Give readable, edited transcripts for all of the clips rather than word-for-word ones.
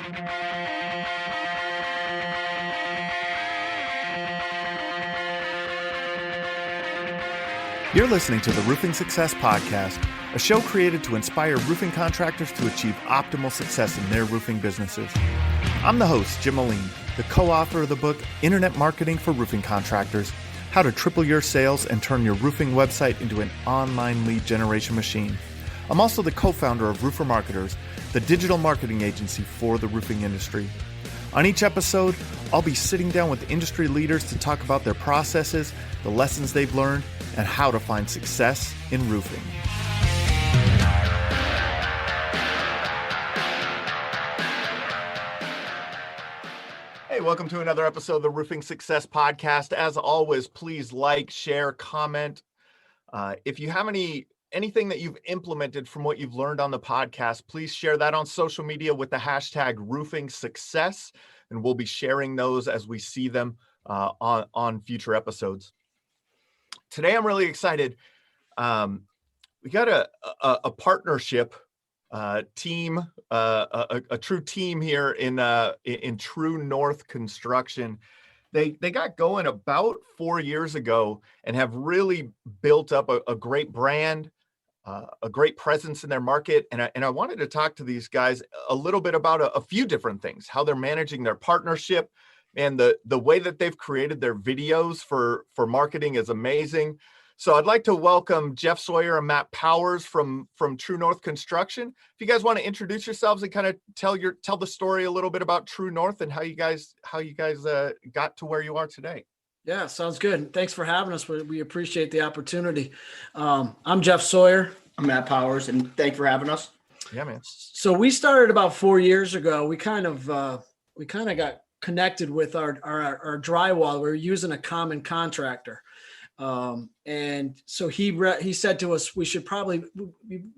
You're listening to the Roofing Success Podcast, a show created to inspire roofing contractors to achieve optimal success in their roofing businesses. I'm the host, Jim Moline, the co-author of the book, Internet Marketing for Roofing Contractors, How to Triple Your Sales and Turn Your Roofing Website into an Online Lead Generation Machine. I'm also the co-founder of Roofer Marketers, the digital marketing agency for the roofing industry. On each episode, I'll be sitting down with industry leaders to talk about their processes, the lessons they've learned, and how to find success in roofing. Hey, welcome to another episode of the Roofing Success Podcast. As always, please like, share, comment. If you have anything that you've implemented from what you've learned on the podcast, please share that on social media with the hashtag Roofing Success, and we'll be sharing those as we see them on future episodes. Today, I'm really excited. We got a partnership team, a true team here in True North Construction. They got going about 4 years ago and have really built up a great brand, a great presence in their market. And I wanted to talk to these guys a little bit about a few different things, how they're managing their partnership, and the way that they've created their videos for marketing is amazing. So I'd like to welcome Jeff Sawyer and Matt Powers from True North Construction. If you guys want to introduce yourselves and kind of tell the story a little bit about True North and how you guys got to where you are today. Yeah, sounds good. Thanks for having us. We appreciate the opportunity. I'm Jeff Sawyer. I'm Matt Powers, and thanks for having us. Yeah, man. So we started about 4 years ago. We kind of got connected with our drywall. We were using a common contractor. And so he said to us, we should probably,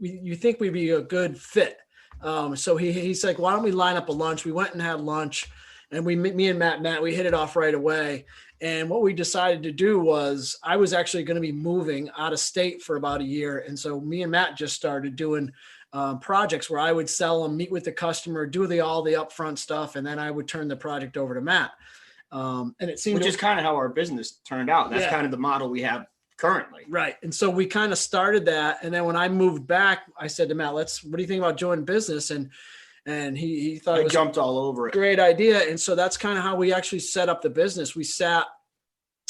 you think we'd be a good fit. So he's like, why don't we line up a lunch? We went and had lunch, and me and Matt, we hit it off right away. And what we decided to do was, I was actually going to be moving out of state for about a year. And so me and Matt just started doing projects where I would sell them, meet with the customer, do all the upfront stuff, and then I would turn the project over to Matt. And it seemed, which is kind of how our business turned out. That's kind of the model we have currently. Right. And so we kind of started that. And then when I moved back, I said to Matt, what do you think about joining business? And he thought it was jumped all over it. Great idea. And so that's kind of how we actually set up the business.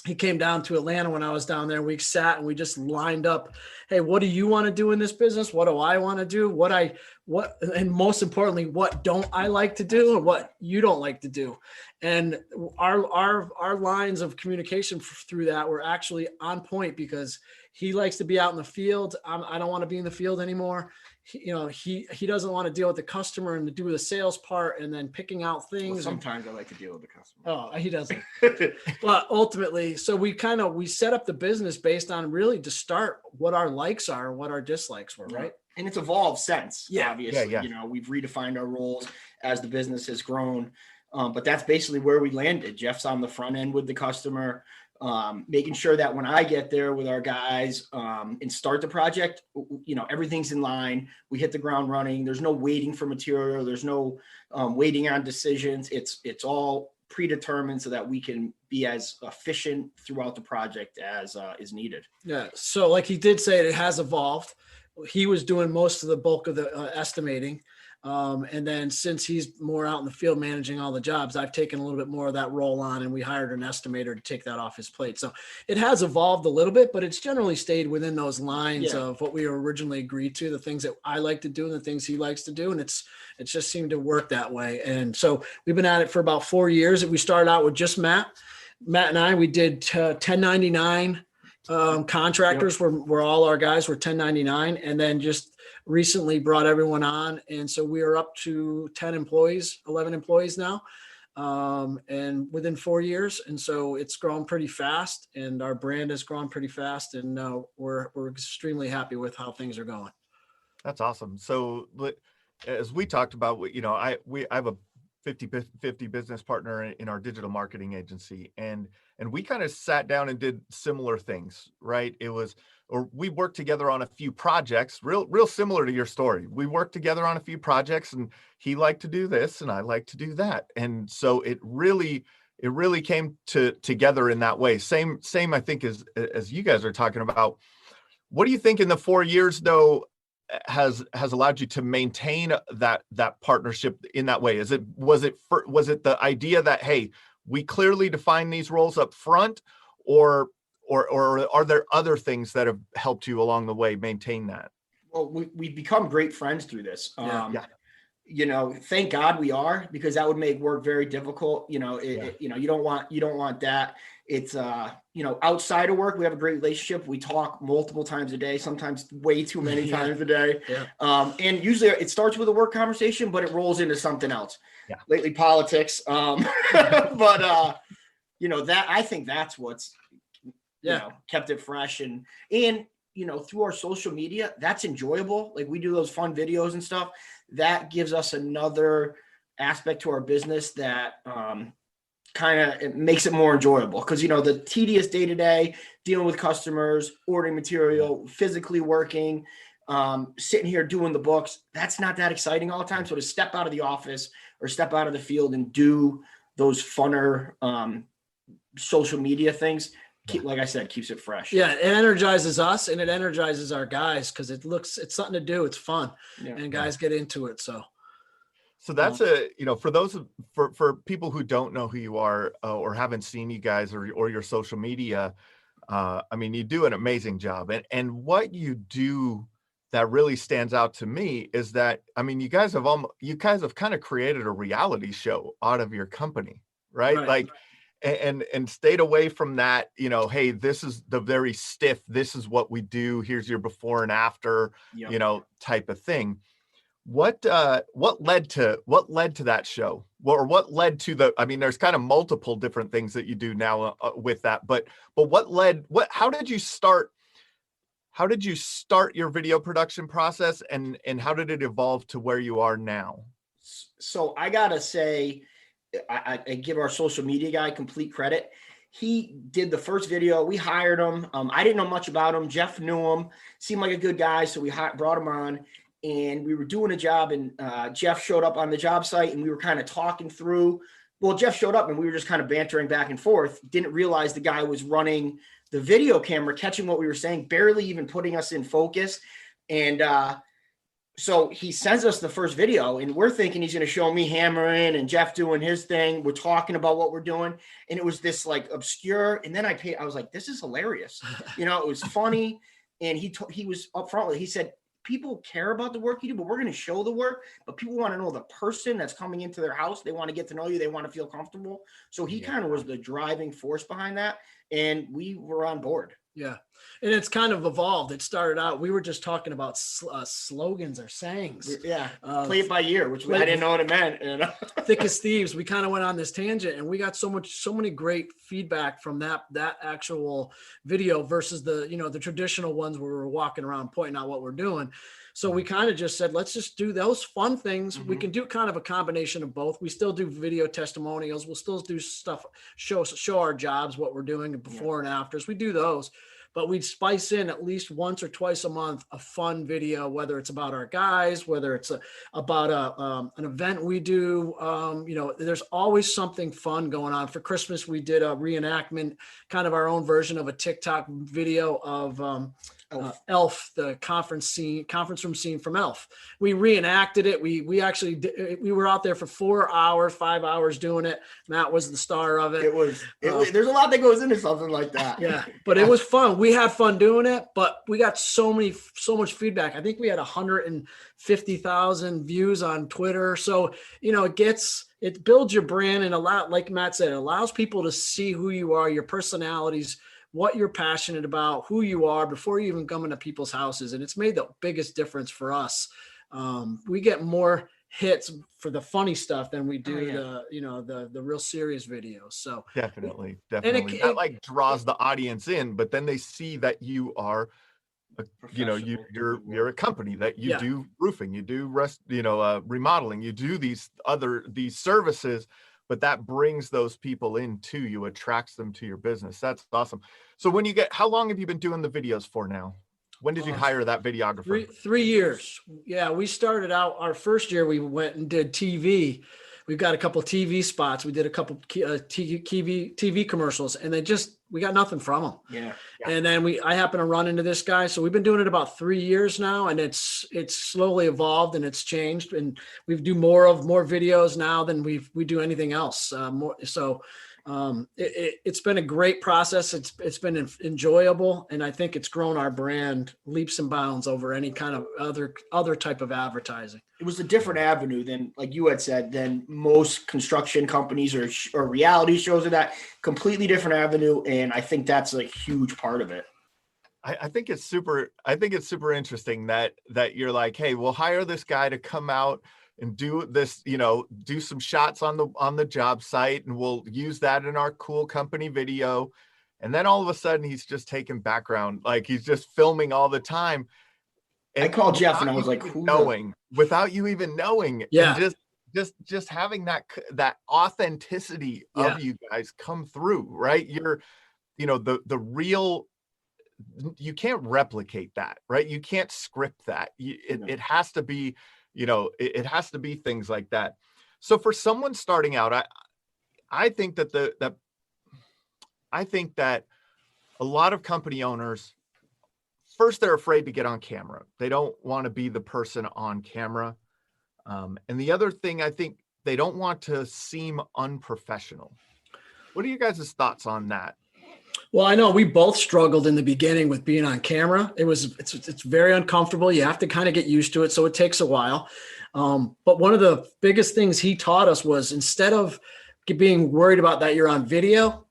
He came down to Atlanta when I was down there. We sat and we just lined up, hey, what do you want to do in this business? What do I want to do? And most importantly, what don't I like to do and what you don't like to do? And our lines of communication through that were actually on point, because he likes to be out in the field. I don't want to be in the field anymore. He doesn't want to deal with the customer and to do the sales part and then picking out things. Well, sometimes I like to deal with the customer. Oh, he doesn't. But ultimately, so we set up the business based on really to start what our likes are and what our dislikes were, right? And it's evolved since, obviously. Yeah. We've redefined our roles as the business has grown. But that's basically where we landed. Jeff's on the front end with the customer, making sure that when I get there with our guys and start the project, everything's in line. We hit the ground running. There's no waiting for material. There's no waiting on decisions. It's all predetermined so that we can be as efficient throughout the project as is needed. Yeah. So like he did say, it has evolved. He was doing most of the bulk of the estimating. And then since he's more out in the field managing all the jobs, I've taken a little bit more of that role on, and we hired an estimator to take that off his plate. So it has evolved a little bit, but it's generally stayed within those lines of what we originally agreed to, the things that I like to do and the things he likes to do. And it's just seemed to work that way. And so we've been at it for about 4 years. We started out with just Matt and I, we did 1099 contractors where all our guys were 1099, and then just recently brought everyone on. And so we are up to 11 employees now, and within 4 years. And so it's grown pretty fast, and our brand has grown pretty fast, and we're extremely happy with how things are going. That's awesome. So as we talked about, I have a 50-50 business partner in our digital marketing agency. And we kind of sat down and did similar things, right? It was, or we worked together on a few projects, real similar to your story. We worked together on a few projects, and he liked to do this and I like to do that. And so it really came together in that way. Same, I think, as you guys are talking about. What do you think in the 4 years though has allowed you to maintain that partnership in that way? Was it the idea that, hey, we clearly define these roles up front, or are there other things that have helped you along the way maintain that? Well, we've become great friends through this. Yeah. You know, thank God we are, because that would make work very difficult. You know, you know, you don't want that. It's, you know, outside of work, we have a great relationship. We talk multiple times a day, sometimes way too many times a day. Yeah. And usually it starts with a work conversation, but it rolls into something else. Yeah. Lately, politics. But, you know, that, I think that's what's, you know, kept it fresh. And, you know, through our social media, that's enjoyable. Like, we do those fun videos and stuff. That gives us another aspect to our business that kind of, it makes it more enjoyable. Because, you know, the tedious day-to-day, dealing with customers, ordering material, physically working, sitting here doing the books, that's not that exciting all the time. So to step out of the office or step out of the field and do those funner social media things, like I said, keeps it fresh. Yeah, it energizes us and it energizes our guys, because it's something to do. It's fun, and guys get into it. So that's you know, for those for people who don't know who you are, or haven't seen you guys or your social media, I mean, you do an amazing job, and what you do that really stands out to me is that, I mean, you guys have kind of created a reality show out of your company, right? Like. And stayed away from that, you know, hey, this is the very stiff, this is what we do, here's your before and after, you know, type of thing. What led to that show? Or what led to the, I mean, there's kind of multiple different things that you do now with that, but how did you start your video production process, and how did it evolve to where you are now? So I gotta say, I give our social media guy complete credit. He did the first video. We hired him. I didn't know much about him. Jeff knew him, seemed like a good guy. So we brought him on, and we were doing a job, and Jeff showed up on the job site, and we were kind of talking through. Well, Jeff showed up and we were just kind of bantering back and forth. Didn't realize the guy was running the video camera, catching what we were saying, barely even putting us in focus. And, so he sends us the first video, and we're thinking he's going to show me hammering and Jeff doing his thing. We're talking about what we're doing. And it was this like obscure. And then I was like, this is hilarious. You know, it was funny. And he was upfront with it. He said, people care about the work you do, but we're going to show the work, but people want to know the person that's coming into their house. They want to get to know you. They want to feel comfortable. So he kind of was the driving force behind that. And we were on board. Yeah. And it's kind of evolved. It started out, we were just talking about slogans or sayings. Yeah. Play it by ear, which I didn't know what it meant. You know? Thick as thieves. We kind of went on this tangent, and we got so many great feedback from that actual video versus the, you know, the traditional ones where we're walking around pointing out what we're doing. So we kind of just said, let's just do those fun things. We can do kind of a combination of both. We still do video testimonials. We'll still do stuff, show our jobs, what we're doing before and afters. We do those, but we'd spice in at least once or twice a month a fun video, whether it's about our guys, whether it's about an event we do. You know, there's always something fun going on. For Christmas, we did a reenactment, kind of our own version of a TikTok video of Elf, the conference room scene from Elf. We reenacted it. We actually we were out there for 5 hours doing it. Matt was the star of it. It was there's a lot that goes into something like that. Yeah, but it was fun. We had fun doing it, but we got so much feedback. I think we had 150,000 views on Twitter. So, you know, it builds your brand, and like Matt said, it allows people to see who you are, your personalities, what you're passionate about, who you are before you even come into people's houses. And it's made the biggest difference for us. We get more hits for the funny stuff than we do the real serious videos. So definitely. That like draws the audience in, but then they see that you are, you know, you're a company that you do roofing, you do remodeling, you do these services, but that brings those people in to you, attracts them to your business. That's awesome. So how long have you been doing the videos for now? When did you hire that videographer? 3 years. Yeah, we started out our first year. We went and did TV. We've got a couple TV spots. We did a couple TV commercials, and we got nothing from them. Yeah. And then I happen to run into this guy. So we've been doing it about 3 years now, and it's slowly evolved and it's changed. And we do more videos now than we do anything else. It's been a great process. It's been enjoyable, and I think it's grown our brand leaps and bounds over any kind of other type of advertising. It was a different avenue than, like you had said, than most construction companies or reality shows, or that completely different avenue. And I think that's a huge part of it. I think it's super interesting that you're like, hey, we'll hire this guy to come out and do this, do some shots on the job site, and we'll use that in our cool company video. And then all of a sudden he's just taking background, like he's just filming all the time. And I called Jeff and I was like, without you even knowing, yeah, and just having that authenticity of you guys come through, right? You're, the real, you can't replicate that, right? You can't script that. It has to be, it has to be things like that. So for someone starting out, I think that I think that a lot of company owners, first, they're afraid to get on camera. They don't want to be the person on camera. And the other thing, I think they don't want to seem unprofessional. What are you guys' thoughts on that? Well, I know we both struggled in the beginning with being on camera. It's very uncomfortable. You have to kind of get used to it. So it takes a while. But one of the biggest things he taught us was, instead of being worried about that you're on video,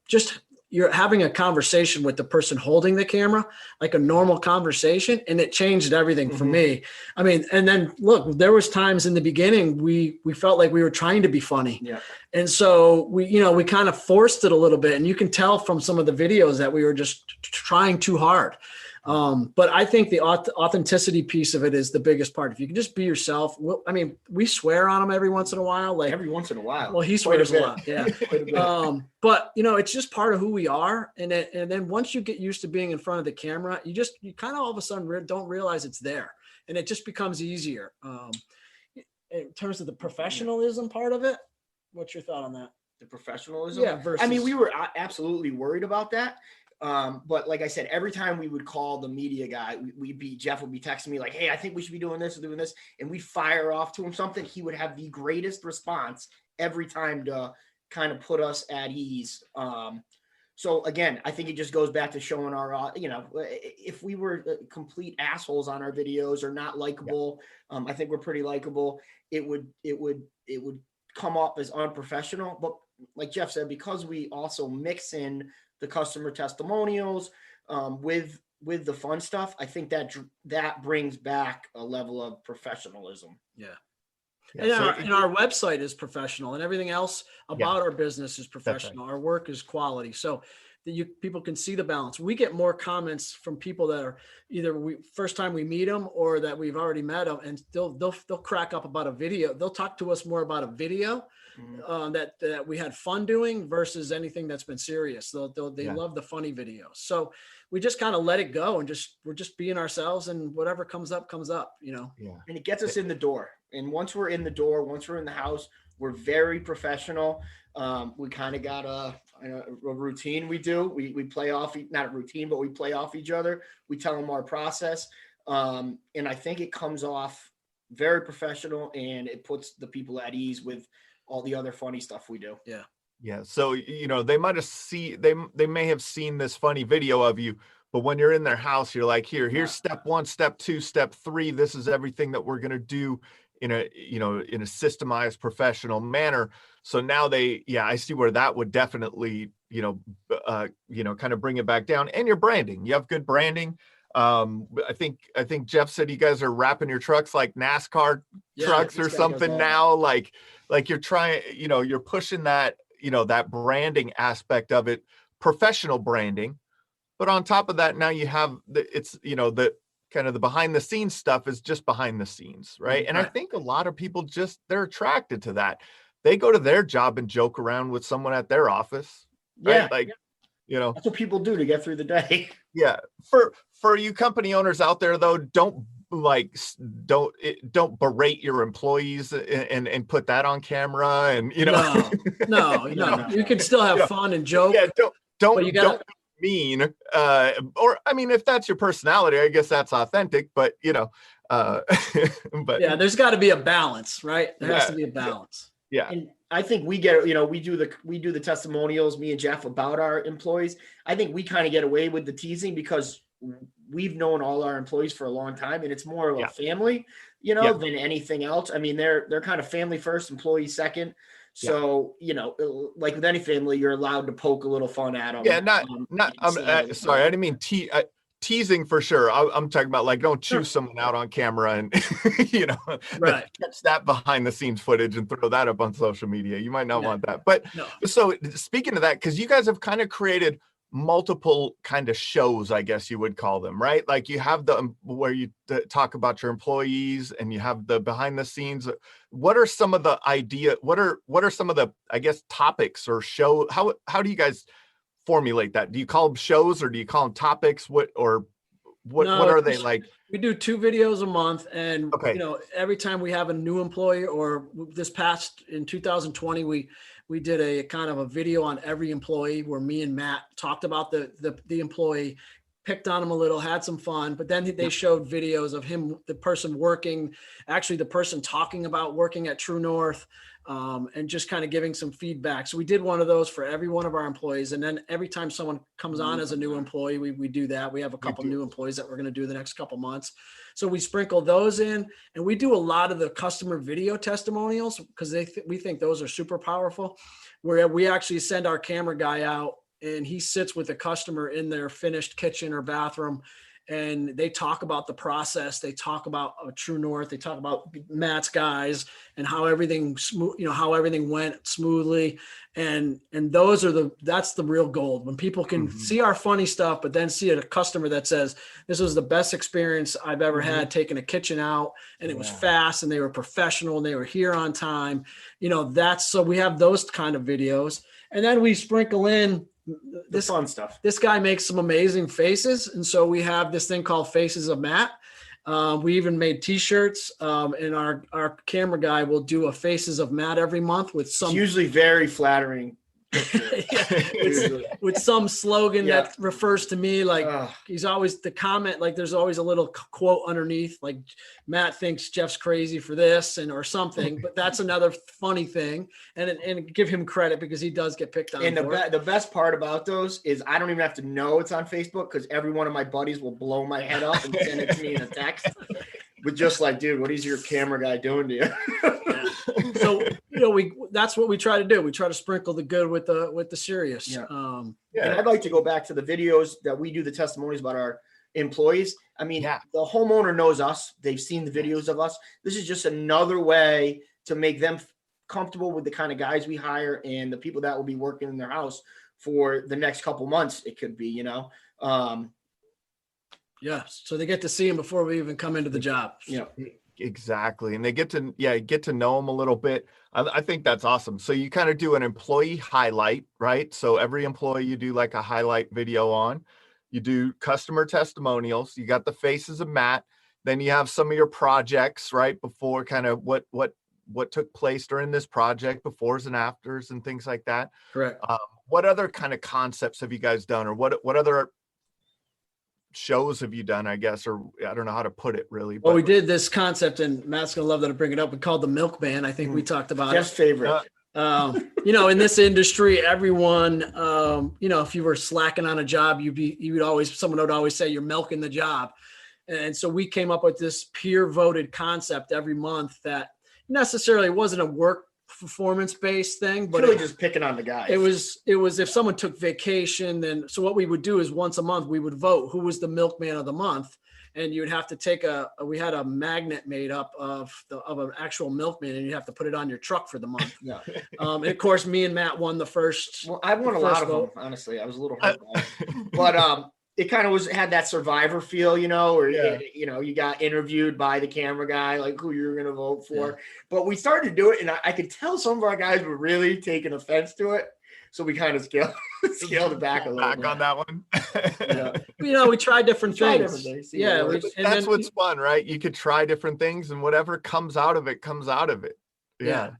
you're having a conversation with the person holding the camera, like a normal conversation. And it changed everything for me. I mean, and then look, there was times in the beginning, we felt like we were trying to be funny. Yeah. And so we kind of forced it a little bit, and you can tell from some of the videos that we were just trying too hard. But I think the authenticity piece of it is the biggest part. If you can just be yourself. We swear on him every once in a while. Like every once in a while. Well, he swears a lot. Yeah. But it's just part of who we are. And then once you get used to being in front of the camera, you kind of all of a sudden don't realize it's there, and it just becomes easier. In terms of the professionalism part of it, what's your thought on that? The professionalism? Yeah. We were absolutely worried about that. But like I said, every time we would call the media guy, Jeff would be texting me like, hey, I think we should be doing this or doing this. And we fire off to him something. He would have the greatest response every time to kind of put us at ease. So again, I think it just goes back to showing our, if we were complete assholes on our videos or not likable, I think we're pretty likable. It would come off as unprofessional. But like Jeff said, because we also mix in the customer testimonials with the fun stuff, I think that brings back a level of professionalism. Yeah. And our website is professional, and everything else about our business is professional. Right. Our work is quality. So that people can see the balance. We get more comments from people that are either first time we meet them or that we've already met them, and they'll crack up about a video. They'll talk to us more about a video that we had fun doing versus anything that's been serious. They love the funny videos. So we just kind of let it go, and we're just being ourselves, and whatever comes up, Yeah. And it gets us in the door. And once we're in the door, once we're in the house, we're very professional. We kind of got a routine we do. We play off, not a routine, but we play off each other. We tell them our process. And I think it comes off very professional, and it puts the people at ease with all the other funny stuff we do. Yeah. Yeah. So, they might have they may have seen this funny video of you, but when you're in their house, you're like, here's step 1, step 2, step 3. This is everything that we're going to do in a systemized professional manner. So now I see where that would definitely, kind of bring it back down. And your branding, you have good branding. I think Jeff said you guys are wrapping your trucks like NASCAR trucks or something now, like you're trying, you're pushing that, that branding aspect of it, professional branding. But on top of that, now you have the kind of the behind the scenes stuff is just behind the scenes. Right. And I think a lot of people they're attracted to that. they go to their job and joke around with someone at their office. Right? Yeah. Like, you know, That's what people do to get through the day. yeah. For you company owners out there though, don't berate your employees and put that on camera, and you know, no. You can still have fun and joke. Yeah, don't gotta, mean, or I mean, if that's your personality, I guess that's authentic, but you know, but yeah, there's got to be a balance, right? There has to be a balance. Yeah. And I think we get, we do the testimonials, me and Jeff, about our employees. I think we kind of get away with the teasing because we've known all our employees for a long time, and it's more of a family, than anything else. I mean, they're kind of family first, employee second. So, like with any family, you're allowed to poke a little fun at them. Yeah, sorry, I didn't mean teasing for sure. I'm talking about like, don't choose someone out on camera and, right. catch that behind the scenes footage and throw that up on social media. You might not want that. But so speaking of that, because you guys have kind of created multiple kind of shows, I guess you would call them, right? Like you have the where you talk about your employees, and you have the behind the scenes. What are some of the what are some of the, I guess, topics or show? How do you guys formulate that? Do you call them shows or do you call them topics? What are they like? We do 2 videos a month, and every time we have a new employee, or this past in 2020, we did a kind of a video on every employee where me and Matt talked about the employee, picked on him a little, had some fun, but then they showed videos of him, the person working, actually the person talking about working at True North, and just kind of giving some feedback. So we did one of those for every one of our employees. And then every time someone comes on as a new employee, we do that. We have a couple new employees that we're going to do the next couple months. So we sprinkle those in, and we do a lot of the customer video testimonials because we think those are super powerful, where we actually send our camera guy out and he sits with the customer in their finished kitchen or bathroom, and they talk about the process. They talk about True North. They talk about Matt's guys and how everything went smoothly. And that's the real gold, when people can see our funny stuff, but then see a customer that says, this was the best experience I've ever had taking a kitchen out, and it was fast, and they were professional, and they were here on time. So we have those kind of videos. And then we sprinkle in this fun stuff. This guy makes some amazing faces. And so we have this thing called Faces of Matt. We even made t-shirts, and our camera guy will do a Faces of Matt every month with some, it's usually very flattering. with some slogan that refers to me. Like he's always the comment, like there's always a little quote underneath, like Matt thinks Jeff's crazy for this or something, but that's another funny thing, and give him credit because he does get picked on. And the best part about those is I don't even have to know it's on Facebook, because every one of my buddies will blow my head up and send it to me in a text with just like, dude, what is your camera guy doing to you? So that's what we try to do. We try to sprinkle the good with the serious. And I'd like to go back to the videos that we do, the testimonies about our employees. I mean, the homeowner knows us. They've seen the videos of us. This is just another way to make them comfortable with the kind of guys we hire and the people that will be working in their house for the next couple months. It could be, so they get to see him before we even come into the job. Exactly. And they get to know them a little bit. I think that's awesome. So you kind of do an employee highlight, right? So every employee you do like a highlight video on. You do customer testimonials. You got the Faces of Matt. Then you have some of your projects, right? Before, kind of what took place during this project, befores and afters and things like that. Correct. What other kind of concepts have you guys done, or what other shows have you done, I guess, or I don't know how to put it really. Well, we did this concept, and Matt's gonna love that I bring it up. We called the Milkman. I think we talked about Jeff's favorite. In this industry, everyone, if you were slacking on a job, someone would always say you're milking the job. And so we came up with this peer voted concept every month that necessarily wasn't a work performance-based thing, but really just picking on the guys. It was if someone took vacation, then so what we would do is once a month we would vote who was the milkman of the month, and you would have to take we had a magnet made up of an actual milkman, and you have to put it on your truck for the month. And of course, me and Matt won the first. Well, I won a lot of them, honestly. I was a little hurt by it. But it kind of had that Survivor feel, you know, or, Yeah. you got interviewed by the camera guy, like who you're going to vote for. Yeah. But we started to do it, and I could tell some of our guys were really taking offense to it. So we kind of scaled it back a little bit. Back on that one. Yeah. We try different things. Yeah. That's what's fun, right? You could try different things, and whatever comes out of it comes out of it. Yeah.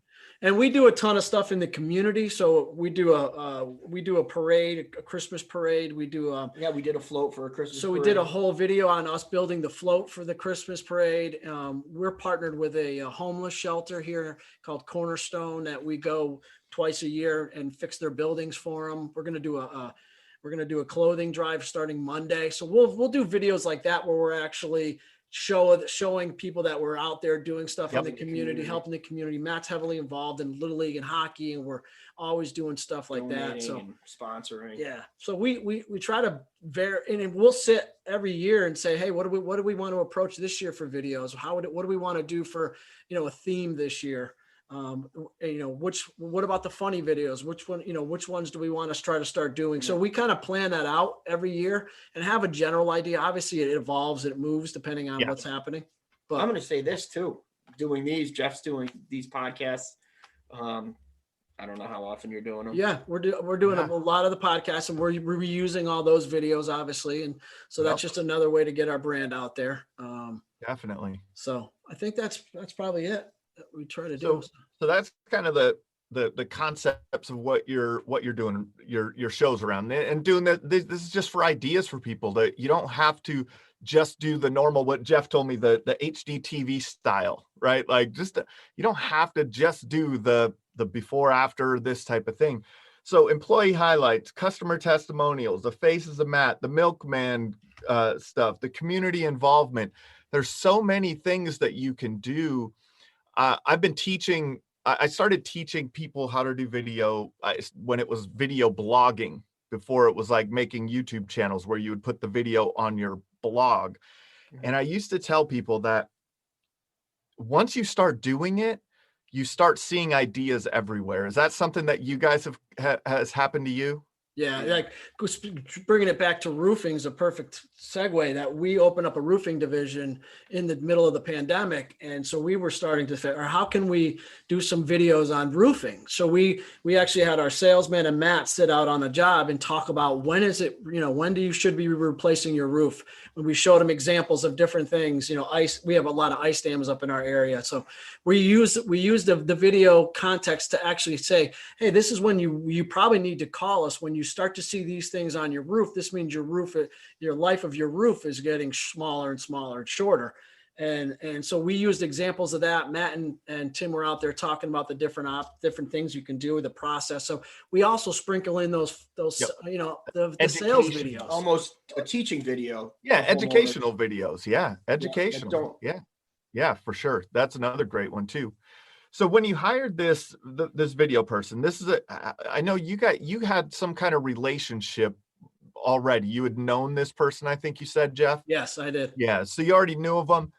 And we do a ton of stuff in the community. So we do a parade, a Christmas parade. We did a float for a Christmas parade. We did a whole video on us building the float for the Christmas parade. We're partnered with a homeless shelter here called Cornerstone that we go twice a year and fix their buildings for them. We're going to do a clothing drive starting Monday. So we'll do videos like that where we're actually showing people that we're out there doing stuff in the community, helping the community. Matt's heavily involved in Little League and hockey, and we're always doing stuff like that. So sponsoring. Yeah. So we try to and we'll sit every year and say, hey, what do we want to approach this year for videos? What do we want to do for, a theme this year? What about the funny videos? Which ones do we want to try to start doing? So we kind of plan that out every year and have a general idea. Obviously it evolves, it moves depending on what's happening. But I'm going to say this too, Jeff's doing these podcasts. I don't know how often you're doing them. Yeah, we're doing a lot of the podcasts, and we're reusing all those videos, obviously. And so that's just another way to get our brand out there. Definitely. So I think that's probably it that we try to do. So that's kind of the concepts of what you're doing your shows around, and doing that. This is just for ideas for people, that you don't have to just do the normal, what Jeff told me, the HD TV style, right? Like you don't have to just do the before after this type of thing. So employee highlights, customer testimonials, the faces of Matt, the milkman stuff, the community involvement. There's so many things that you can do. I've been teaching. I started teaching people how to do video when it was video blogging, before it was like making YouTube channels where you would put the video on your blog. And I used to tell people that once you start doing it, you start seeing ideas everywhere. Is that something that you guys has happened to you? Yeah, like bringing it back to roofing is a perfect segue. That we opened up a roofing division in the middle of the pandemic, and so we were starting to figure, how can we do some videos on roofing? So we actually had our salesman and Matt sit out on a job and talk about when you should be replacing your roof. When we showed them examples of different things, ice. We have a lot of ice dams up in our area, so we use the video context to actually say, hey, this is when you probably need to call us when you start to see these things on your roof. This means your life of your roof is getting smaller and smaller and shorter. And so we used examples of that. Matt and Tim were out there talking about the different things you can do with the process. So we also sprinkle in those the sales videos, almost a teaching video. Yeah, educational videos. Yeah, educational. Yeah, for sure. That's another great one too. So when you hired this video person, I know you had some kind of relationship already. You had known this person, I think you said, Jeff? Yes, I did. Yeah. So you already knew of them.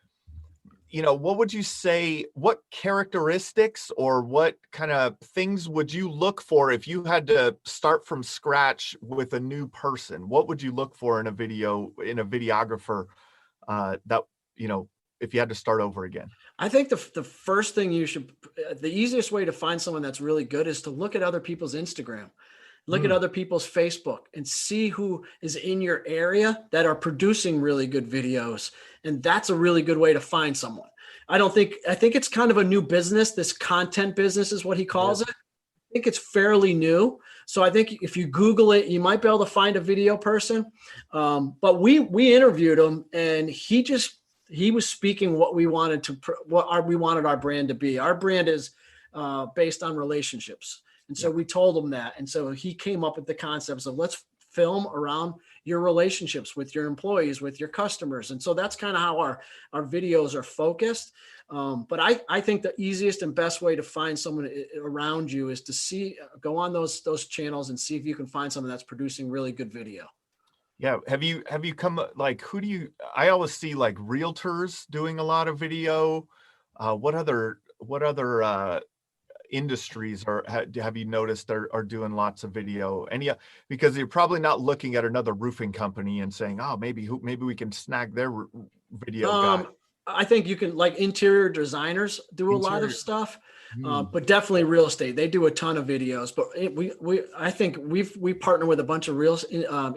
What would you say, what characteristics or what kind of things would you look for if you had to start from scratch with a new person? What would you look for in a videographer if you had to start over again? I think the first thing the easiest way to find someone that's really good is to look at other people's Instagram, look at other people's Facebook, and see who is in your area that are producing really good videos. And that's a really good way to find someone. I think it's kind of a new business. This content business is what he calls it. I think it's fairly new. So I think if you Google it, you might be able to find a video person. But we interviewed him, and he was speaking what we wanted our brand to be. Our brand is based on relationships. And so we told him that. And so he came up with the concepts of let's film around your relationships with your employees, with your customers. And so that's kind of how our videos are focused. But I think the easiest and best way to find someone around you is to go on those channels and see if you can find someone that's producing really good video. Yeah. Have you come, like, I always see like realtors doing a lot of video. What other industries have you noticed are doing lots of video? Because you're probably not looking at another roofing company and saying, oh, maybe we can snag their video guy. I think you can, like, interior designers do a lot of stuff, but definitely real estate. They do a ton of videos, but I think we partner with a bunch of real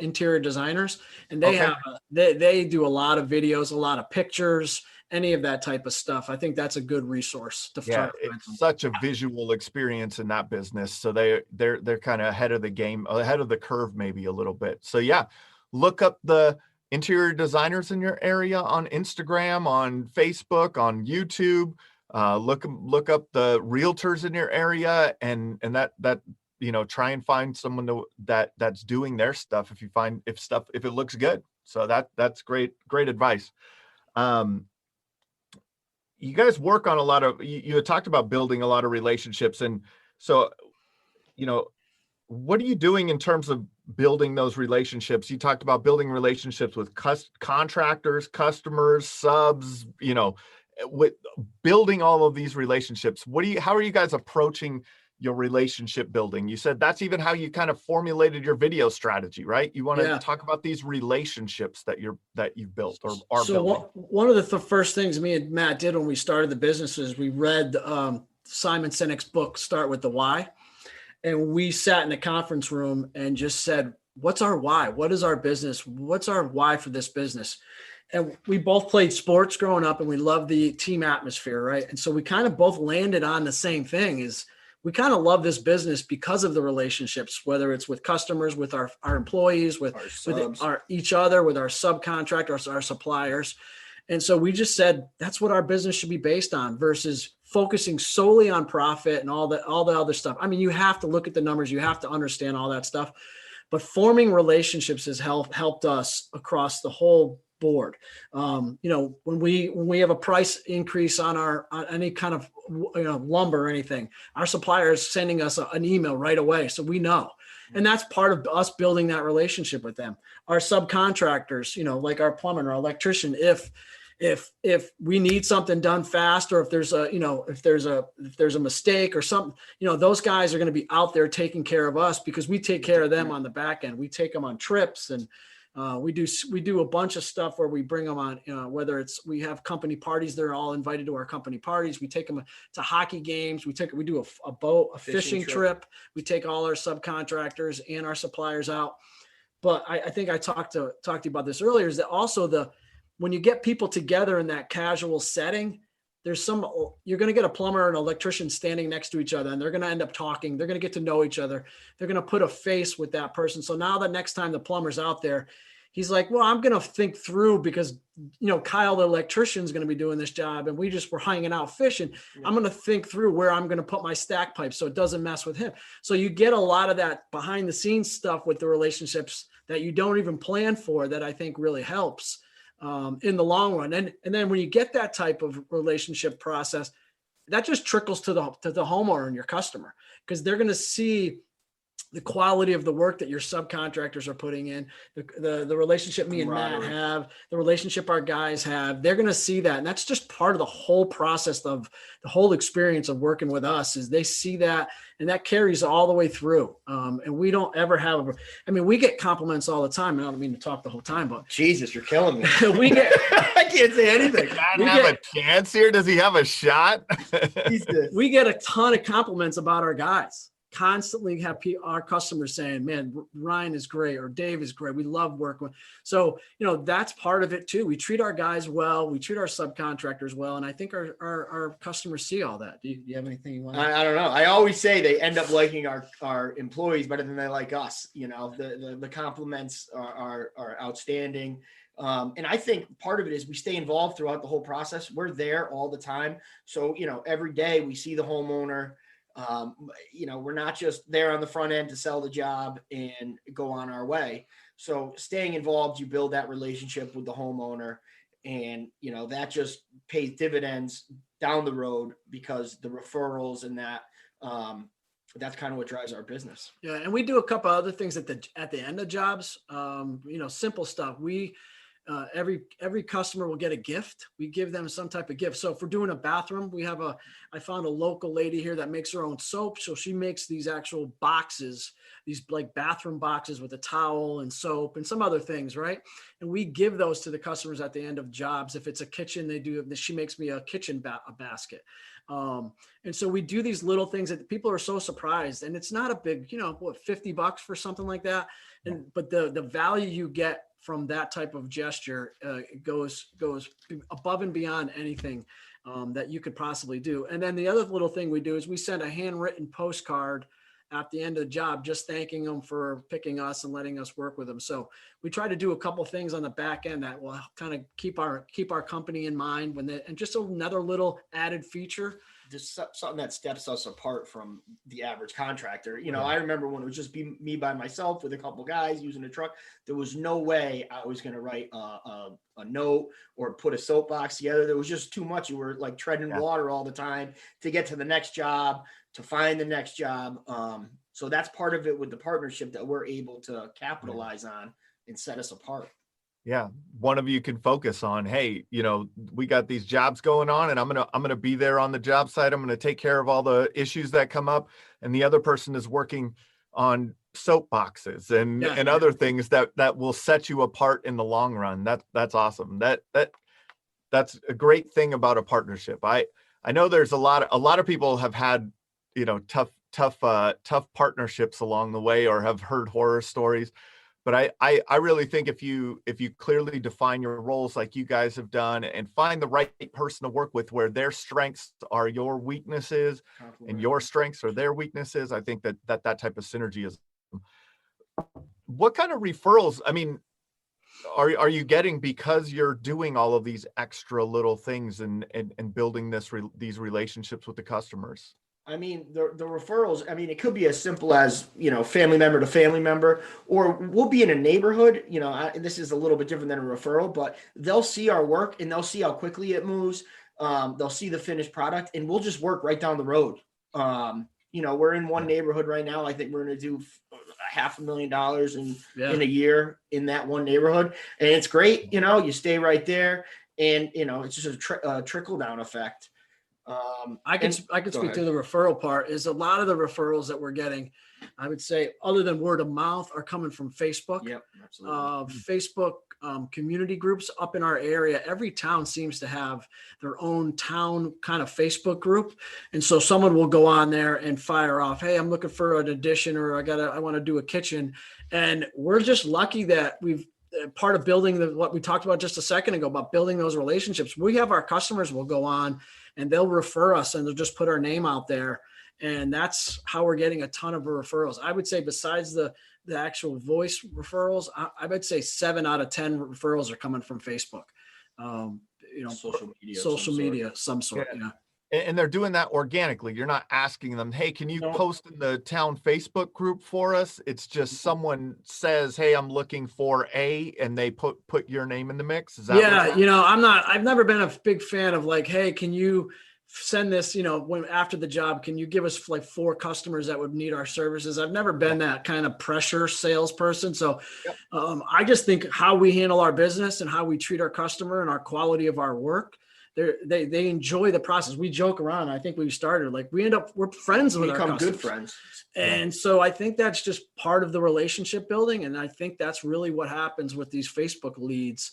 interior designers, and they do a lot of videos, a lot of pictures, any of that type of stuff. I think that's a good resource to start. It's such a visual experience in that business. So they're kind of ahead of the game, ahead of the curve, maybe a little bit. So yeah, look up the interior designers in your area on Instagram, on Facebook, on YouTube. Look up the realtors in your area, and that try and find someone that's doing their stuff if it looks good. So that's great advice. You guys work on a lot of, you had talked about building a lot of relationships, and so what are you doing in terms of building those relationships? You talked about building relationships with contractors, customers, subs, with building all of these relationships. How are you guys approaching your relationship building? You said that's even how you kind of formulated your video strategy, right? You want to talk about these relationships that you've built or are building. One of the first things me and Matt did when we started the business is we read Simon Sinek's book, Start with the Why. And we sat in a conference room and just said, what's our why? What is our business? What's our why for this business? And we both played sports growing up, and we loved the team atmosphere, right? And so we kind of both landed on the same thing, is we kind of love this business because of the relationships, whether it's with customers, with our employees, with each other, with our subcontractors, our suppliers. And so we just said, that's what our business should be based on, versus focusing solely on profit and all the other stuff. I mean, you have to look at the numbers, you have to understand all that stuff, but forming relationships has helped us across the whole board. When we have a price increase on any kind of lumber or anything, our supplier is sending us an email right away, so we know. And that's part of us building that relationship with them. Our subcontractors, like our plumber or electrician, if we need something done fast, or if there's a mistake or something, those guys are going to be out there taking care of us, because we take care of them on the back end. We take them on trips, and we do a bunch of stuff where we bring them on, whether it's, we have company parties, they're all invited to our company parties. We take them to hockey games. We do a fishing trip. We take all our subcontractors and our suppliers out. But I think I talked to you about this earlier, is that also when you get people together in that casual setting, you're going to get a plumber and an electrician standing next to each other, and they're going to end up talking. They're going to get to know each other. They're going to put a face with that person. So now the next time the plumber's out there, he's like, well, I'm going to think through, because, Kyle, the electrician, is going to be doing this job, and we're hanging out fishing. I'm going to think through where I'm going to put my stack pipe so it doesn't mess with him. So you get a lot of that behind the scenes stuff with the relationships that you don't even plan for, that I think really helps in the long run. And then when you get that type of relationship process, that just trickles to the homeowner and your customer, because they're going to see the quality of the work that your subcontractors are putting in, the relationship me and Matt have, the relationship our guys have. They're going to see that. And that's just part of the whole process of the whole experience of working with us, is they see that, and that carries all the way through. And we don't ever have, we get compliments all the time. I don't mean to talk the whole time, but Jesus, you're killing me. I can't say anything. Does have a chance here? Does he have a shot? We get a ton of compliments about our guys. Constantly have our customers saying, man, Ryan is great, or Dave is great. We love working with. So, that's part of it too. We treat our guys well. We treat our subcontractors well. And I think our customers see all that. Do you have anything you want to I don't know. I always say they end up liking our employees better than they like us. The compliments are outstanding. And I think part of it is we stay involved throughout the whole process. We're there all the time. So, every day we see the homeowner. We're not just there on the front end to sell the job and go on our way. So staying involved, you build that relationship with the homeowner, and, that just pays dividends down the road, because the referrals and that's kind of what drives our business. Yeah. And we do a couple other things at the end of jobs, simple stuff. every customer will get a gift. We give them some type of gift. So if we're doing a bathroom, I found a local lady here that makes her own soap. So she makes these actual boxes, these like bathroom boxes with a towel and soap and some other things, right? And we give those to the customers at the end of jobs. If it's a kitchen, she makes me a kitchen basket. And so we do these little things that people are so surprised, and it's not a big, $50 for something like that. But the value you get from that type of gesture goes above and beyond anything that you could possibly do. And then the other little thing we do is we send a handwritten postcard at the end of the job, just thanking them for picking us and letting us work with them. So we try to do a couple things on the back end that will kind of keep our company in mind and just another little added feature. Just something that steps us apart from the average contractor. I remember when it was just me by myself with a couple guys using a truck, there was no way I was going to write a note or put a soapbox together. There was just too much. You were like treading water all the time to get to the next job, to find the next job. So that's part of it with the partnership that we're able to capitalize on and set us apart. Yeah. One of you can focus on, hey, we got these jobs going on, and I'm going to be there on the job site. I'm going to take care of all the issues that come up. And the other person is working on soapboxes and other things that will set you apart in the long run. That's awesome. That's a great thing about a partnership. I know there's a lot of people have had, tough partnerships along the way, or have heard horror stories. But I really think if you clearly define your roles like you guys have done, and find the right person to work with, where their strengths are your weaknesses and your strengths are their weaknesses, I think that type of synergy is. What kind of referrals, are you getting because you're doing all of these extra little things and building these relationships with the customers? The referrals, it could be as simple as, family member to family member, or we'll be in a neighborhood, this is a little bit different than a referral, but they'll see our work and they'll see how quickly it moves. They'll see the finished product, and we'll just work right down the road. We're in one neighborhood right now. I think we're going to do $500,000 in a year in that one neighborhood. And it's great. You stay right there, and, it's just a trickle down effect. I could speak to the referral part. Is a lot of the referrals that we're getting, I would say, other than word of mouth, are coming from Facebook. Yep, absolutely. Facebook community groups up in our area. Every town seems to have their own town kind of Facebook group, and so someone will go on there and fire off, "Hey, I'm looking for an addition," or I want to do a kitchen. And we're just lucky that we've part of building what we talked about just a second ago about building those relationships. We have our customers will go on and they'll refer us, and they'll just put our name out there. And that's how we're getting a ton of referrals. I would say besides the actual voice referrals, I would say 7 out of 10 referrals are coming from Facebook. Social media, some sort. Yeah. And they're doing that organically. You're not asking them, "Hey, can you post in the town Facebook group for us?" It's just someone says, "Hey, I'm looking for and they put your name in the mix. Is that? Yeah. I've never been a big fan of like, "Hey, can you send this, when after the job, can you give us like 4 customers that would need our services?" I've never been that kind of pressure salesperson. So I just think how we handle our business and how we treat our customer and our quality of our work, they enjoy the process. We joke around. I think we started like we're friends with our customers. Become good friends. And so I think that's just part of the relationship building. And I think that's really what happens with these Facebook leads,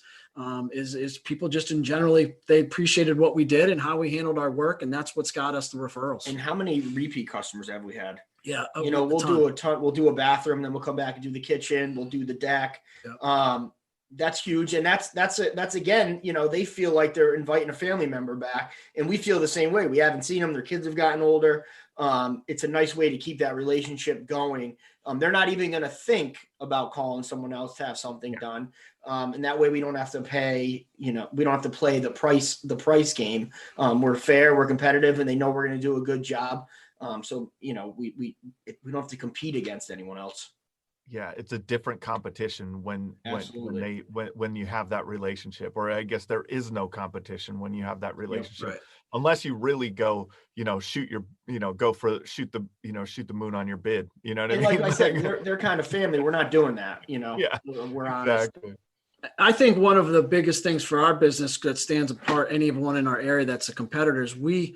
is people just in generally, they appreciated what we did and how we handled our work. And that's what's got us the referrals. And how many repeat customers have we had? Yeah. We'll do a ton. We'll do a bathroom, then we'll come back and do the kitchen. We'll do the deck. Yeah. That's huge. And that's again, they feel like they're inviting a family member back, and we feel the same way. We haven't seen them. Their kids have gotten older. It's a nice way to keep that relationship going. They're not even going to think about calling someone else to have something done. And that way we don't have to pay, we don't have to play the price game. We're fair, we're competitive, and they know we're going to do a good job. So, we don't have to compete against anyone else. Yeah, it's a different competition when you have that relationship, or I guess there is no competition when you have that relationship, right. Unless you really go, shoot the moon on your bid. You know what I mean? Like I said, they're kind of family. We're not doing that. Yeah, we're honest. Exactly. I think one of the biggest things for our business that stands apart anyone in our area that's a competitor is we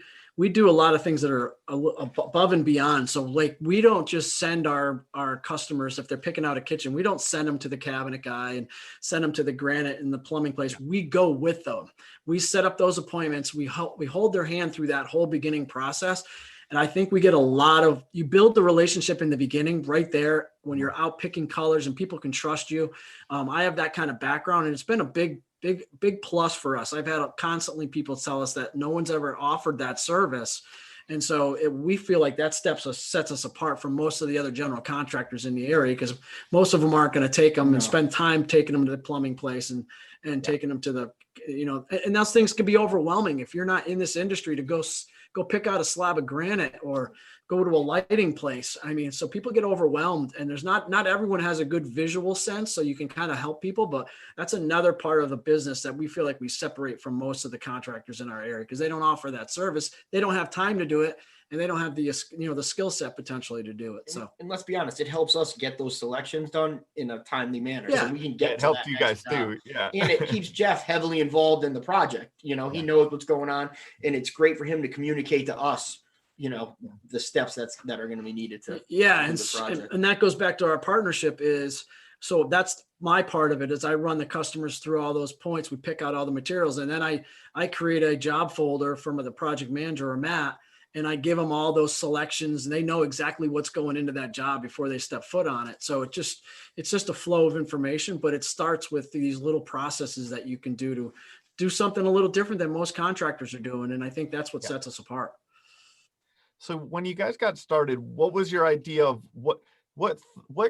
do a lot of things that are above and beyond. So like we don't just send our customers, if they're picking out a kitchen, we don't send them to the cabinet guy and send them to the granite and the plumbing place. We go with them. We set up those appointments. We hold their hand through that whole beginning process. And I think we get you build the relationship in the beginning right there when you're out picking colors and people can trust you. I have that kind of background, and it's been a big plus for us. I've had constantly people tell us that no one's ever offered that service. And so we feel like that sets us apart from most of the other general contractors in the area, because most of them aren't going to take them and spend time taking them to the plumbing place and taking them to the, and those things can be overwhelming if you're not in this industry to go pick out a slab of granite or go to a lighting place. I mean, so people get overwhelmed, and there's not everyone has a good visual sense, so you can kind of help people, but that's another part of the business that we feel like we separate from most of the contractors in our area, because they don't offer that service. They don't have time to do it, and they don't have the skill set potentially to do it. So, and let's be honest, it helps us get those selections done in a timely manner. Yeah. So we can get it helps you guys too. Yeah. And it keeps Jeff heavily involved in the project. He knows what's going on, and it's great for him to communicate to us, the steps that are going to be needed to. Yeah. And that goes back to our partnership so that's my part of it is I run the customers through all those points. We pick out all the materials, and then I create a job folder from the project manager or Matt, and I give them all those selections, and they know exactly what's going into that job before they step foot on it. So it's just a flow of information, but it starts with these little processes that you can to do something a little different than most contractors are doing. And I think that's what sets us apart. So when you guys got started, what was your idea of what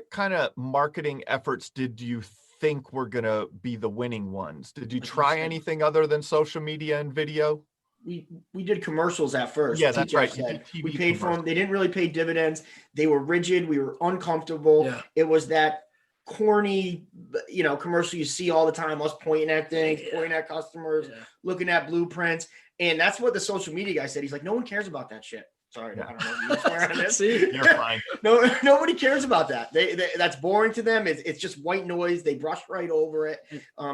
kind of marketing efforts did you think were going to be the winning ones? Did you try anything other than social media and video? We did commercials at first. Yeah, that's right. We paid for them. They didn't really pay dividends. They were rigid. We were uncomfortable. Yeah. It was that corny, commercial you see all the time, us pointing at things, pointing at customers, looking at blueprints. And that's what the social media guy said. He's like, no one cares about that shit. Sorry, I don't know if you swear on this. You're fine. No, nobody cares about that. They that's boring to them. It's just white noise. They brush right over it.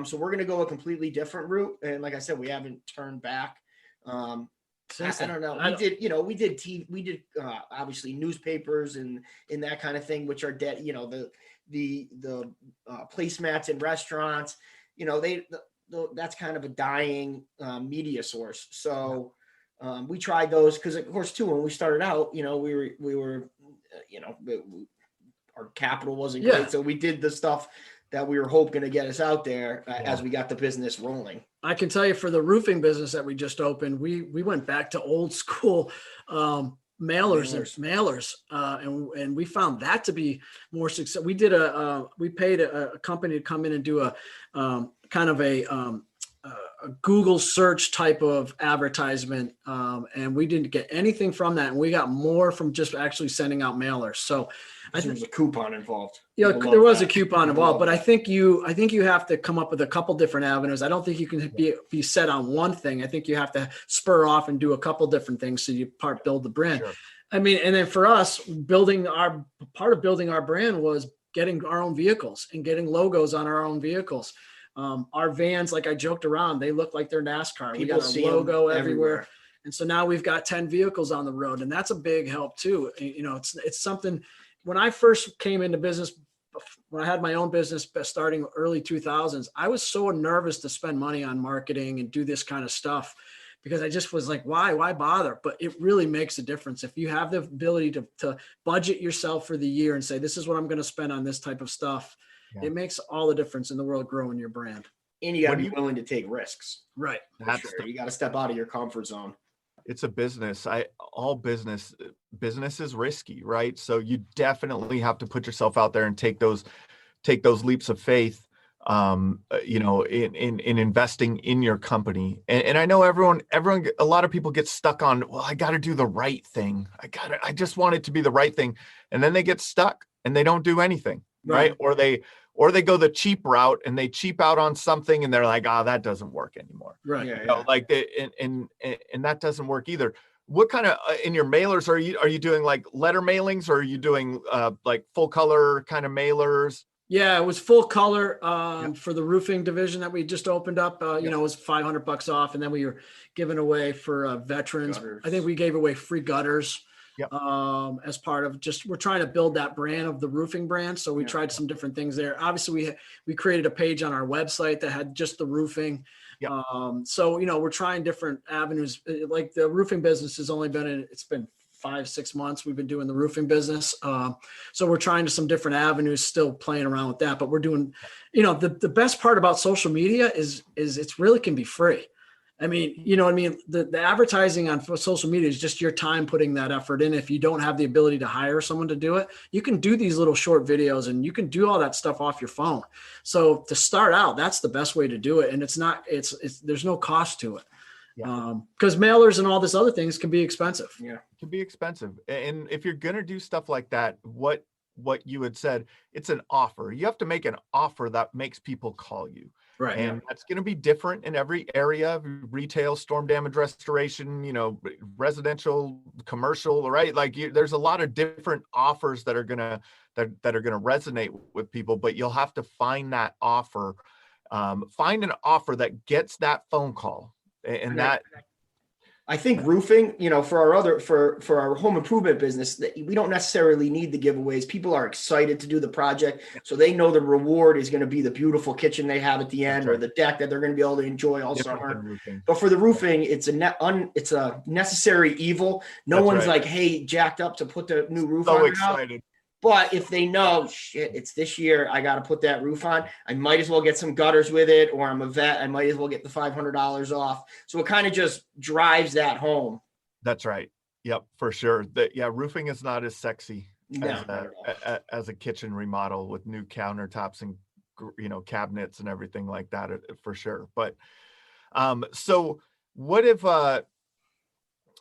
So we're gonna go a completely different route. And like I said, we haven't turned back. I don't know. We did TV. We did obviously newspapers and that kind of thing, which are dead. The placemats in restaurants. That's kind of a dying media source. So. We tried those because, of course, too, when we started out, we were, our capital wasn't great. So we did the stuff that we were hoping to get us out there as we got the business rolling. I can tell you for the roofing business that we just opened, we went back to old school mailers. And we found that to be more successful. We paid a company to come in and do a kind of a Google search type of advertisement. And we didn't get anything from that. And we got more from just actually sending out mailers. So I think there's a coupon involved. There was a coupon involved, but I think you have to come up with a couple different avenues. I don't think you can be set on one thing. I think you have to spur off and do a couple different things so you build the brand. Sure. I mean, and then for us, part of building our brand was getting our own vehicles and getting logos on our own vehicles. Our vans, like I joked around, they look like they're NASCAR. People we got a logo everywhere. And so now we've got 10 vehicles on the road, and that's a big help too. It's something. When I first came into business, when I had my own business starting early 2000s, I was so nervous to spend money on marketing and do this kind of stuff because I just was like, why bother? But it really makes a difference. If you have the ability to budget yourself for the year and say, this is what I'm going to spend on this type of stuff. Yeah. It makes all the difference in the world growing your brand. And you got to be willing to take risks. Right. You got to step out of your comfort zone. It's a business. All business is risky, right? So you definitely have to put yourself out there and take those leaps of faith, in investing in your company. And I know everyone, a lot of people get stuck on, well, I got to do the right thing. I just want it to be the right thing. And then they get stuck and they don't do anything. Right. Or they go the cheap route and they cheap out on something and they're like, that doesn't work anymore. Right. And that doesn't work either. What kind of in your mailers are you doing like letter mailings, or are you doing like full color kind of mailers? Yeah, it was full color for the roofing division that we just opened up. You know, it was $500 off, and then we were giving away for veterans. Gutters. I think we gave away free gutters Yep. as part of we're trying to build that brand of the roofing brand. So we Yeah. tried some different things there. Obviously, we created a page on our website that had just the roofing. Yep. So you know, we're trying different avenues. Like the roofing business has only been it's been 5-6 months we've been doing the roofing business. So we're trying to some different avenues, still playing around with that, but we're doing, you know, the best part about social media is it's really can be free. I mean, you know what I mean? The advertising on social media is just your time putting that effort in. If you don't have the ability to hire someone to do it, you can do these little short videos and you can do all that stuff off your phone. So to start out, that's the best way to do it. And there's no cost to it. Because mailers and all this other things can be expensive. Yeah. It can be expensive. And if you're going to do stuff like that, what you had said, it's an offer. You have to make an offer that makes people call you. Right. And that's going to be different in every area: retail, storm damage restoration, you know, residential, commercial, right? Like there's a lot of different offers that are going to resonate with people, but you'll have to find that offer, find an offer that gets that phone call. And that, I think roofing, you know, for our home improvement business, we don't necessarily need the giveaways. People are excited to do the project, so they know the reward is going to be the beautiful kitchen they have at the end, or the deck that they're going to be able to enjoy all summer. But for the roofing, it's a necessary evil. No one's like, hey, jacked up to put the new roof on. So excited. But if they know, shit, it's this year, I got to put that roof on, I might as well get some gutters with it, or I'm a vet, I might as well get the $500 off. So it kind of just drives that home. That's right. Yep, for sure. Roofing is not as sexy as a kitchen remodel with new countertops and, you know, cabinets and everything like that, for sure. But so what if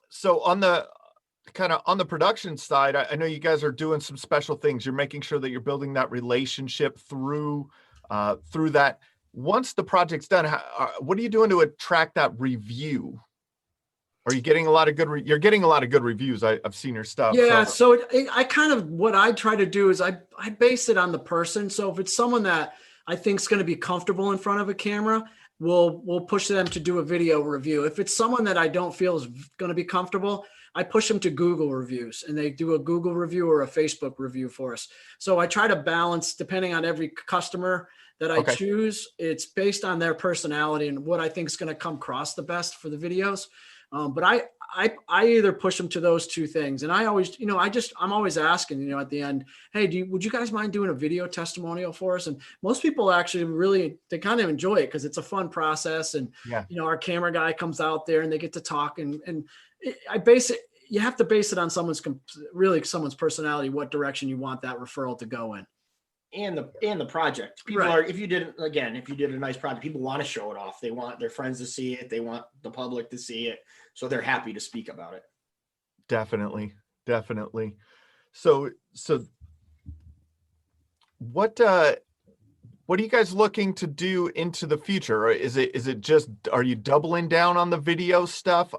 so on the on the production side, I know you guys are doing some special things. You're making sure that you're building that relationship through that. Once the project's done, what are you doing to attract that review? Are you getting a lot of good? You're getting a lot of good reviews. I've seen your stuff. Yeah. So I kind of, what I try to do is I base it on the person. So if it's someone that I think is going to be comfortable in front of a camera, we'll push them to do a video review. If it's someone that I don't feel is going to be comfortable, I push them to Google reviews, and they do a Google review or a Facebook review for us. So I try to balance, depending on every customer that I choose, it's based on their personality and what I think is going to come across the best for the videos. But I either push them to those two things. And I always, you know, I'm always asking, you know, at the end, hey, would you guys mind doing a video testimonial for us? And most people actually they kind of enjoy it because it's a fun process. And, you know, our camera guy comes out there and they get to talk, and you have to base it on someone's personality, what direction you want that referral to go in. And the project. People are, if you did a nice project, people want to show it off. They want their friends to see it. They want the public to see it. So they're happy to speak about it. Definitely. So what are you guys looking to do into the future? Or is it just, are you doubling down on the video stuff?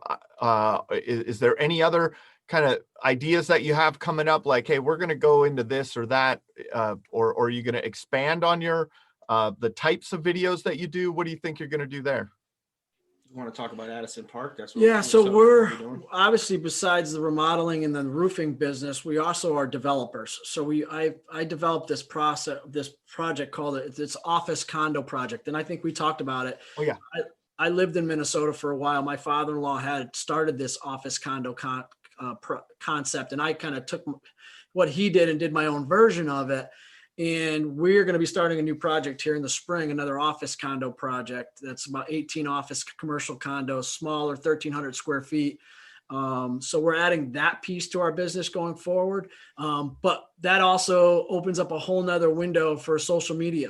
Is there any other kind of ideas that you have coming up? Like, hey, we're going to go into this or that, or are you going to expand on your the types of videos that you do? What do you think you're going to do there? You want to talk about Addison Park? That's so we're obviously, besides the remodeling and the roofing business, we also are developers. So I developed this project called it's office condo project, and I think we talked about it. Oh yeah. I lived in Minnesota for a while. My father-in-law had started this office condo concept, and I kind of took what he did and did my own version of it. And we're going to be starting a new project here in the spring, another office condo project. That's about 18 office commercial condos, smaller, 1,300 square feet. So we're adding that piece to our business going forward. But that also opens up a whole nother window for social media.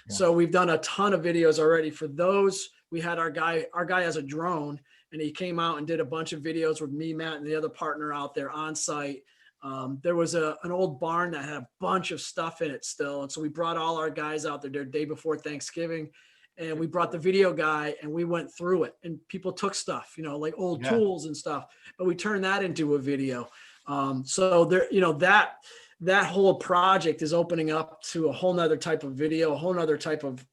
Yeah. So we've done a ton of videos already for those. We had our guy has a drone, and he came out and did a bunch of videos with me, Matt, and the other partner out there on site. There was an old barn that had a bunch of stuff in it still. And so we brought all our guys out there the day before Thanksgiving, and we brought the video guy, and we went through it, and people took stuff, you know, like old tools and stuff, but we turned that into a video. So there, you know, that whole project is opening up to a whole nother type of video, a whole nother type of,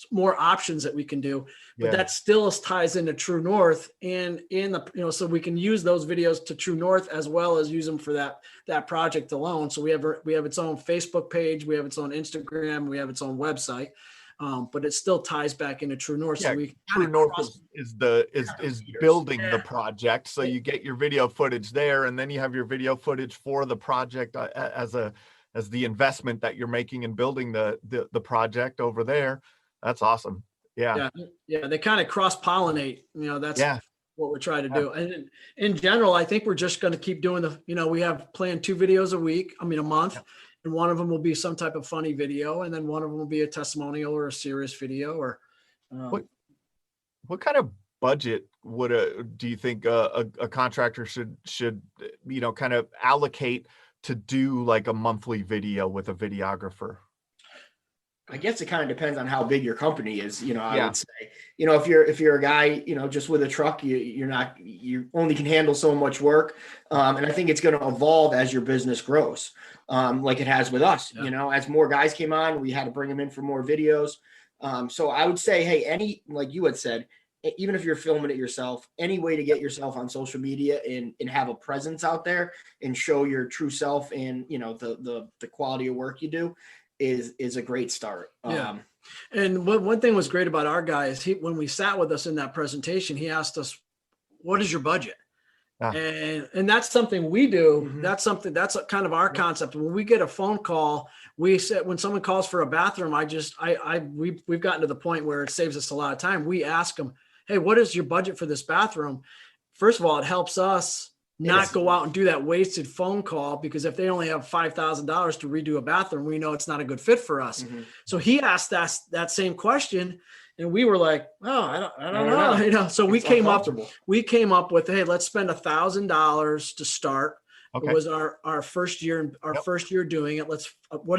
more options that we can do, but that still ties into True North and in the, so we can use those videos to True North as well as use them for that project alone. So we have its own Facebook page, we have its own Instagram, we have its own website, but it still ties back into True North. Yeah, so we True North is building the project. So you get your video footage there, and then you have your video footage for the project as the investment that you're making in building the project over there. That's awesome. Yeah. They kind of cross-pollinate, that's what we're trying to do. And in general, I think we're just going to keep doing we have planned 2 videos a month, and one of them will be some type of funny video. And then one of them will be a testimonial or a serious video or what kind of budget do you think a contractor should kind of allocate to do like a monthly video with a videographer? I guess it kind of depends on how big your company is. I would say, if you're a guy, just with a truck, you only can handle so much work. And I think it's going to evolve as your business grows, like it has with us. As more guys came on, we had to bring them in for more videos. So I would say, hey, like you had said, even if you're filming it yourself, any way to get yourself on social media and have a presence out there and show your true self and, the quality of work you do is a great start. And one thing was great about our guy is when we sat with us in that presentation, he asked us, what is your budget? And that's something we do. Mm-hmm. That's kind of our concept. When we get a phone call, we said, when someone calls for a bathroom, we've gotten to the point where it saves us a lot of time. We ask them, hey, what is your budget for this bathroom? First of all, it helps us not go out and do that wasted phone call, because if they only have $5,000 to redo a bathroom, we know it's not a good fit for us. Mm-hmm. So he asked that same question, and we were like, oh, I don't know. So we came up with, hey, let's spend $1,000 to start. Okay. It was our first year, first year doing it. What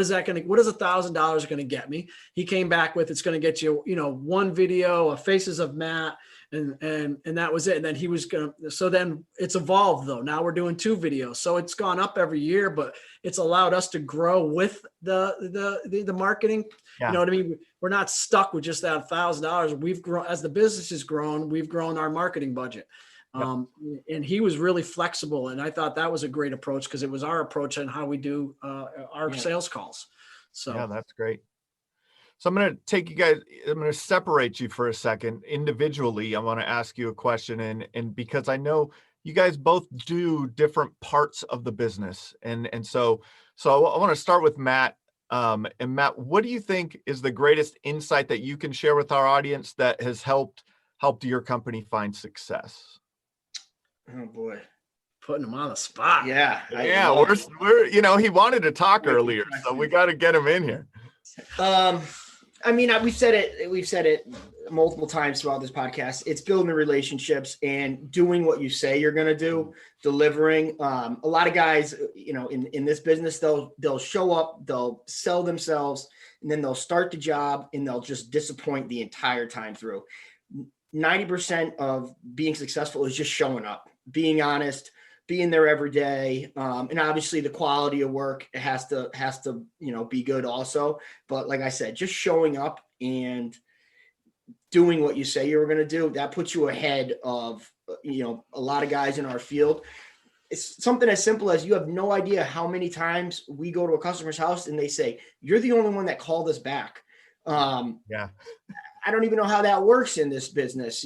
is $1,000 going to get me? He came back with, it's going to get you, one video of Faces of Matt. And that was it. And then he was so then it's evolved though. Now we're doing 2 videos. So it's gone up every year, but it's allowed us to grow with the marketing. Yeah. You know what I mean? We're not stuck with just that $1,000. We've grown, as the business has grown, we've grown our marketing budget. And he was really flexible. And I thought that was a great approach, because it was our approach on how we do our sales calls. So yeah, that's great. So I'm going to separate you for a second individually. I want to ask you a question, and because I know you guys both do different parts of the business. And so I want to start with Matt. And Matt, what do you think is the greatest insight that you can share with our audience that has helped your company find success? Oh boy. Putting him on the spot. Yeah. We're he wanted to talk earlier, so we got to get him in here. We've said it multiple times throughout this podcast. It's building the relationships and doing what you say you're going to do, delivering. A lot of guys, in this business, they'll show up, they'll sell themselves, and then they'll start the job and they'll just disappoint the entire time through. 90% of being successful is just showing up, being honest, being there every day. And obviously the quality of work has to, be good also. But like I said, just showing up and doing what you say you were going to do, that puts you ahead of, a lot of guys in our field. It's something as simple as, you have no idea how many times we go to a customer's house and they say, you're the only one that called us back. Yeah. I don't even know how that works in this business,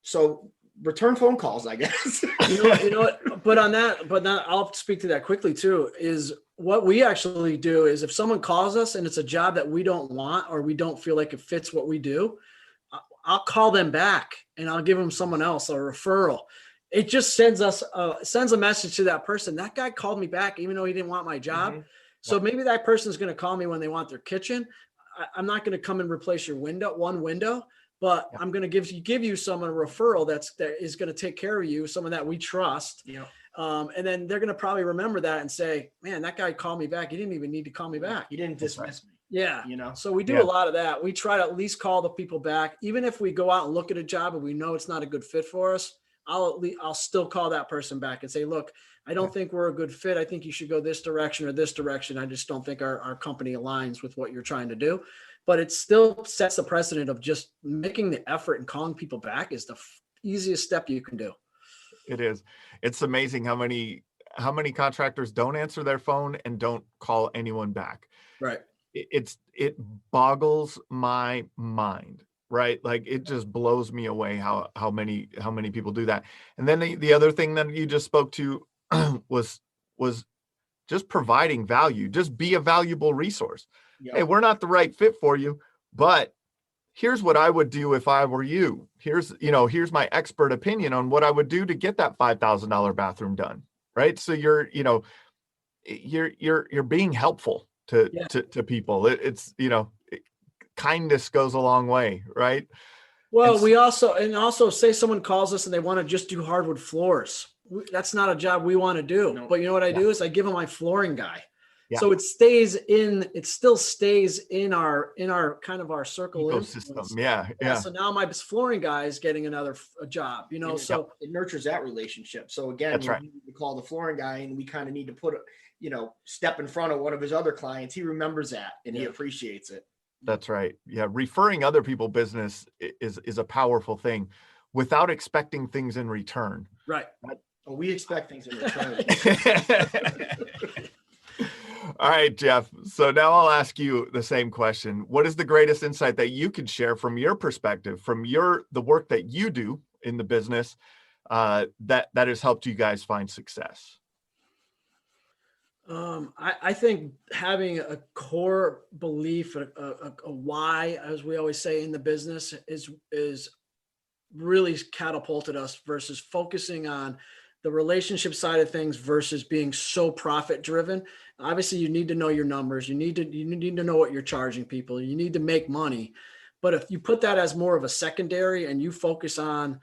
so return phone calls, I guess. you know what? But I'll speak to that quickly too, is what we actually do is, if someone calls us and it's a job that we don't want, or we don't feel like it fits what we do, I'll call them back and I'll give them someone else, a referral. It just sends a message to that person. That guy called me back, even though he didn't want my job. Mm-hmm. So maybe that person is going to call me when they want their kitchen. I'm not going to come and replace your one window, but I'm going to give you someone a referral that is going to take care of you, someone that we trust. Yeah. And then they're going to probably remember that and say, man, that guy called me back. He didn't even need to call me back. He didn't dismiss me. Yeah. So we do a lot of that. We try to at least call the people back. Even if we go out and look at a job and we know it's not a good fit for us, I'll still call that person back and say, look, I don't think we're a good fit. I think you should go this direction or this direction. I just don't think our company aligns with what you're trying to do. But it still sets the precedent of just making the effort and calling people back is the easiest step you can do. It is. It's amazing how many contractors don't answer their phone and don't call anyone back. Right. It boggles my mind, right? Like it just blows me away how many people do that. And then the other thing that you just spoke to was just providing value. Just be a valuable resource. Yep. Hey, we're not the right fit for you, but here's what I would do if I were you. Here's my expert opinion on what I would do to get that $5,000 bathroom done. Right. So you're being helpful to people. It's kindness goes a long way. Right. Well, we also say someone calls us and they want to just do hardwood floors. That's not a job we want to do. No. But you know what I do is I give them my flooring guy. Yeah. So it still stays in our kind of our circle ecosystem. Yeah. So now my flooring guy is getting a job, so it nurtures that relationship. So again, that's right. We need to call the flooring guy and we kind of need to put, step in front of one of his other clients. He remembers that and he appreciates it. That's right. Yeah. Referring other people business is a powerful thing without expecting things in return. Right. Oh, we expect things in return. All right, Jeff. So now I'll ask you the same question. What is the greatest insight that you could share from your perspective, from the work that you do in the business that has helped you guys find success? I think having a core belief, a why, as we always say in the business, is really catapulted us versus focusing on the relationship side of things versus being so profit driven. Obviously you need to know your numbers. You need to know what you're charging people. You need to make money. But if you put that as more of a secondary and you focus on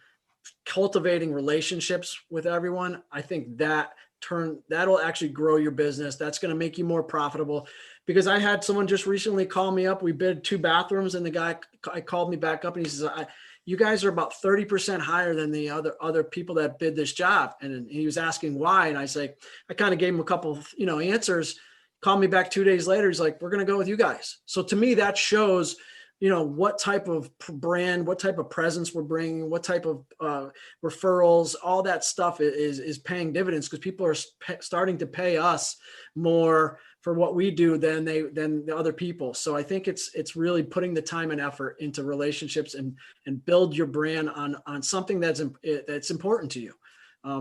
cultivating relationships with everyone, I think that'll actually grow your business. That's going to make you more profitable. Because I had someone just recently call me up. We bid 2 bathrooms and the guy called me back up and he says, you guys are about 30% higher than the other people that bid this job. And he was asking why. And I kind of gave him a couple of, answers. Called me back 2 days later. He's like, we're going to go with you guys. So to me, that shows, what type of brand, what type of presence we're bringing, what type of referrals, all that stuff is paying dividends because people are starting to pay us more for what we do than the other people. So I think it's really putting the time and effort into relationships and build your brand on something that's important to you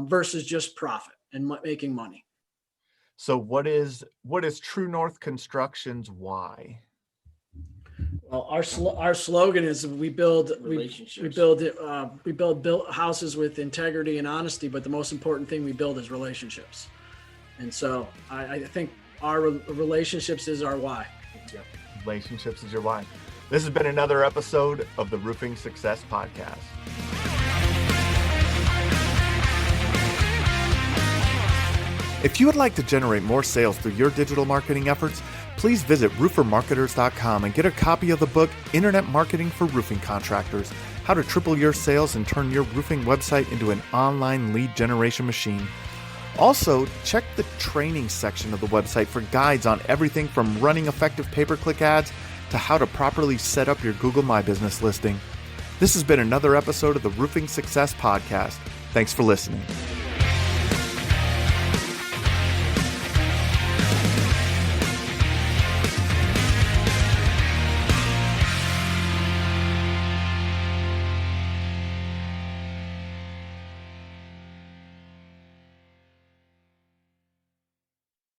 versus just profit and making money. So what is True North Construction's why? Well, our slogan is we build houses with integrity and honesty, but the most important thing we build is relationships. And so I think our relationships is our why. Yeah. Relationships is your why. This has been another episode of the Roofing Success Podcast. If you would like to generate more sales through your digital marketing efforts, please visit roofermarketers.com and get a copy of the book, Internet Marketing for Roofing Contractors, How to Triple Your Sales and Turn Your Roofing Website into an Online Lead Generation Machine. Also, check the training section of the website for guides on everything from running effective pay-per-click ads to how to properly set up your Google My Business listing. This has been another episode of the Roofing Success Podcast. Thanks for listening.